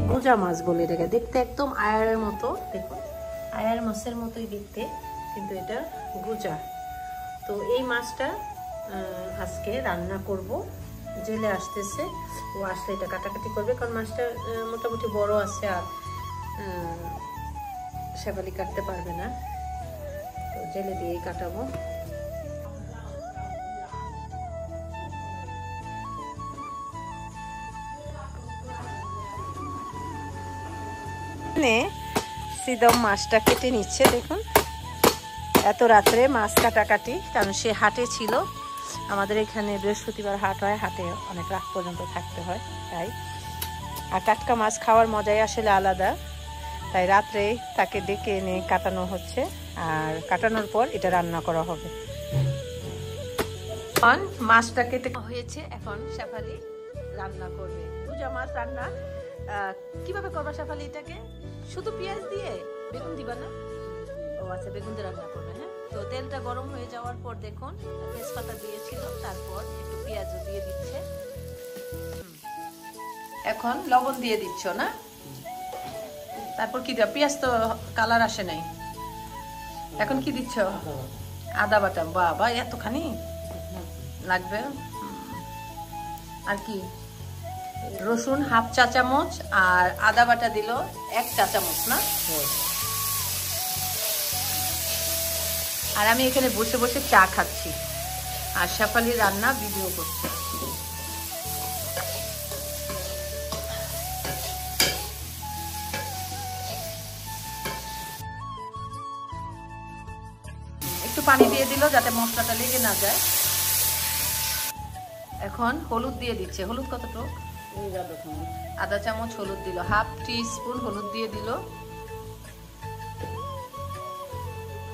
গোজা মাছ বলে এটাকে, দেখতে একদম আয়ারের মতো, দেখুন আয়ার মাছের মতোই দেখতে, কিন্তু এটা গোজা। তো এই মাছটা আজকে রান্না করব। জেলে আসতেছে, ও আসলে এটা কাটাকাটি করবে, কারণ মাছটা মোটামুটি বড় আছে আর শেফালি কাটতে পারবে না, তো জেলে দিয়েই কাটাবো। সিদম মাছটা কেটে নিচ্ছে, দেখুন এত রাত্রে মাছ কাটাকাটি, কারণ সে হাটে ছিল। আমাদের এখানে বৃহস্পতিবার হাট হয়, হাটে অনেক রাত পর্যন্ত থাকতে হয়, তাই আর টাটকা মাছ খাওয়ার মজাই আসলে আলাদা। তাই রাত্রে তাকে ডেকে এনে কাটানো হচ্ছে, আর কাটানোর পর এটা রান্না করা হবে। এখন মাছটা কেটে হয়েছে, এখন শেফালি রান্না করবে গোজা মাছ। রান্না কিভাবে করবা শেফালি? এটাকে শুধু পেঁয়াজ দিয়ে, বেগুন দিবা না? ও আচ্ছা, বেগুন দিয়ে রান্না করবে। হ্যাঁ, তো তেলটা গরম হয়ে যাওয়ার পর দেখুন তেজপাতা দিয়েছিল, তারপর একটু পেঁয়াজও দিয়ে দিচ্ছে। এখন লবণ দিয়ে দিচ্ছ না? তারপর কি দেওয়া? পেঁয়াজ তো কালার আসে নাই, এখন কি দিচ্ছ? আদা বাটা। বাবা, এতখানি লাগবে? আর কি? রসুন হাফ চা চামচ আর আদা বাটা দিল 1 চা চামচ না? আর আমি এখানে বসে বসে চা খাচ্ছি আর শেফালি রান্না ভিডিও করছে। একটু পানি দিয়ে দিল যাতে মশলাটা লেগে না যায়। এখন হলুদ দিয়ে দিচ্ছে। হলুদ কতটুকু? আধা চামচ হলুদ দিল, হাফ টি স্পুন হলুদ দিয়ে দিল।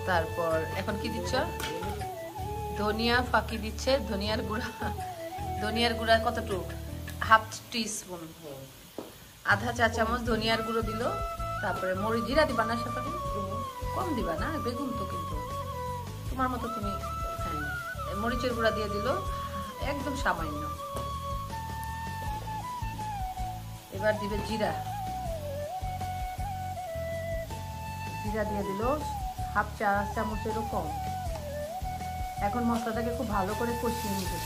তারপর এখন কি দিচ্ছ? ধনিয়া ফাঁকি দিচ্ছে, ধনিয়ার গুঁড়া। ধনিয়ার গুঁড়া কতটুকু? হাফ টি স্পুন, আধা চা চামচ ধনিয়ার গুঁড়ো দিল। তারপরে মরিচ, জিরা দিবা না শেফালি? কম দিবা না, বেগুন তো, কিন্তু তোমার মতো তুমি। হ্যাঁ, মরিচের গুঁড়া দিয়ে দিল একদম সামান্য। এবার দিবে জিরা, জিরা দিয়ে দিল হাফ চা চামচেরও কম। এখন মশলাটাকে খুব ভালো করে কষিয়ে নিবে।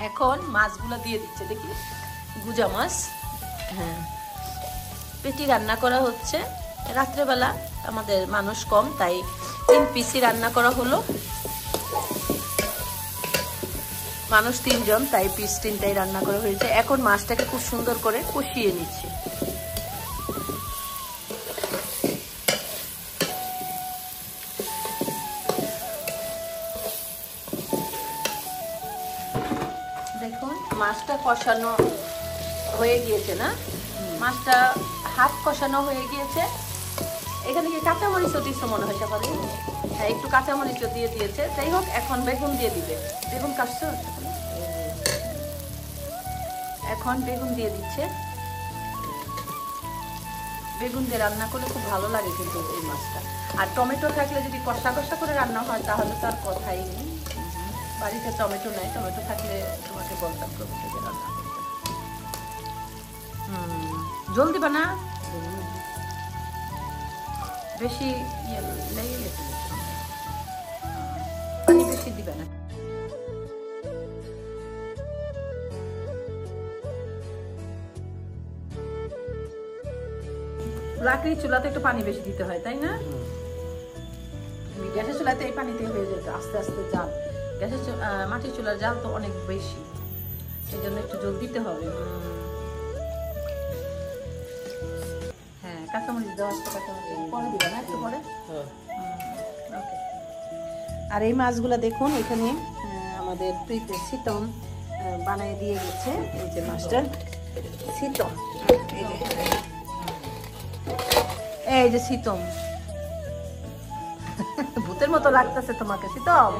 এখন মাছগুলো দিয়ে দিচ্ছে, দেখি গোজা মাছ। হ্যাঁ, পেটি রান্না করা হচ্ছে। রাত্রেবেলা আমাদের মানুষ কম, তাই 3 পিসি রান্না করা হলো। মানুষ 3 জন, তাই পিস 3টাই রান্না করা হয়েছে। এখন মাছটাকে খুব সুন্দর করে কষিয়ে নিচ্ছে। দেখুন মাছটা কষানো হয়ে গিয়েছে না? মাছটা হাফ কষানো হয়ে গিয়েছে। এখানে কি কাঁচামরিচও দিচ্ছে মনে হয় সকালে? হ্যাঁ, একটু কাঁচামরিচও দিয়ে দিয়েছে। যাই হোক, এখন বেগুন দিয়ে দিবে। বেগুন কাটছো? এখন বেগুন দিয়ে দিচ্ছে। বেগুন দিয়ে রান্না করলে খুব ভালো লাগে কিন্তু এই মাছটা। আর টমেটো থাকলে যদি কষা কষা করে রান্না হয় তাহলে তো আর কথাই নেই। বাড়িতে টমেটো নাই, টমেটো থাকলে তোমাকে বলতাম টমেটো দিয়ে রান্না করতে। জল দিবা না? বেশি লেগে গেছে, পানি বেশি দিবে না। লাকড়ি চুলাতে একটু পানি বেশি দিতে হয়, তাই না? গ্যাসের চুলাতে এই পানিতে হয়ে যেত আস্তে আস্তে জাল। গ্যাসের মাটির চুলার জাল তো অনেক বেশি, সেই জন্য একটু জল দিতে হবে। হ্যাঁ, কাঁচামরিচ দেওয়া, কাঁচামরিচ পরে দিবে না, একটু পরে। আর এই মাছগুলো দেখুন, এখানে আমাদের শীতম বানিয়ে দিয়ে গেছে। এই যে মাছটা শীতম, এই যে শীতম। ভূতের মতো লাগতেছে তোমাকে শীতম।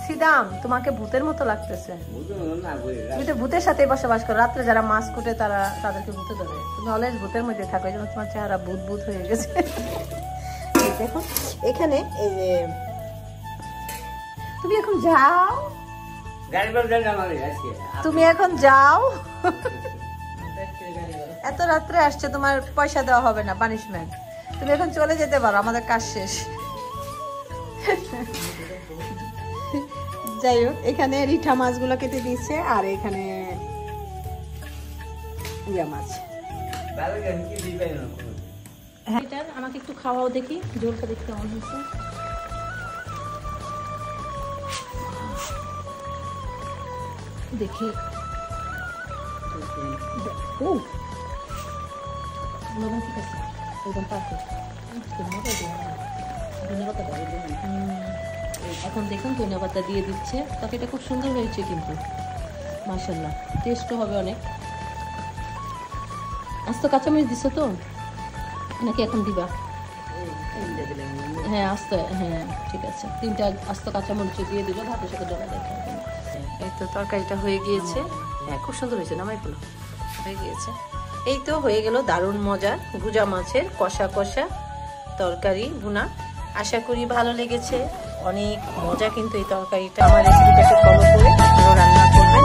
সিদাম, তোমাকে ভূতের মতো লাগতেছে। তুমি তো ভূতের সাথে বসবাস করো। রাত্রে যারা মাছ কুটে তাদেরকে ভূতে ধরে। তুমি অলওয়েজ ভূতের মধ্যে থাকো, এই জন্য তোমার চেহারা ভূত ভূত হয়ে গেছে। দেখো এখানে এই যে তুমি এখন যাও, তুমি এখন যাও। এত রাত্রে আসছে, তোমার পয়সা দেওয়া হবে না, পানিশমেন্ট। তুমি এখন চলে যেতে পারো, আমাদের কাজ শেষ। যাই হোক, এখানে রিঠা মাছগুলো কেটে দিয়েছে, আর এখানে ইয়া মাছ। হ্যাঁ, আমাকে একটু খাওয়াও দেখি, ঝোলটা দেখতে কেমন হয়েছে। দেখি লবণ ঠিক আছে, একদম পারফেক্ট। এখন দেখুন ধনিয়া পাতা দিয়ে দিচ্ছে, তাকে এটা খুব সুন্দর হয়েছে কিন্তু, মাশাআল্লাহ। টেস্টও হবে অনেক। আস্ত কাঁচামরিচ দিছো তো নাকি এখন দিবা? হ্যাঁ আস্ত, হ্যাঁ ঠিক আছে, 3টা আস্ত কাঁচামরিচ দিয়ে দিল, ভাতের সাথে ডলা দেখা। এই তো তরকারিটা হয়ে গিয়েছে। হ্যাঁ খুব সুন্দর হয়েছে, নামাই ফেলো, হয়ে গিয়েছে। এই তো হয়ে গেল দারুণ মজা গুজা মাছের কষা কষা তরকারি ভুনা। আশা করি ভালো লেগেছে, অনেক মজা কিন্তু এই তরকারিটা। আমার রেসিপিটাকে ফলো করে আপনারা রান্না করবেন।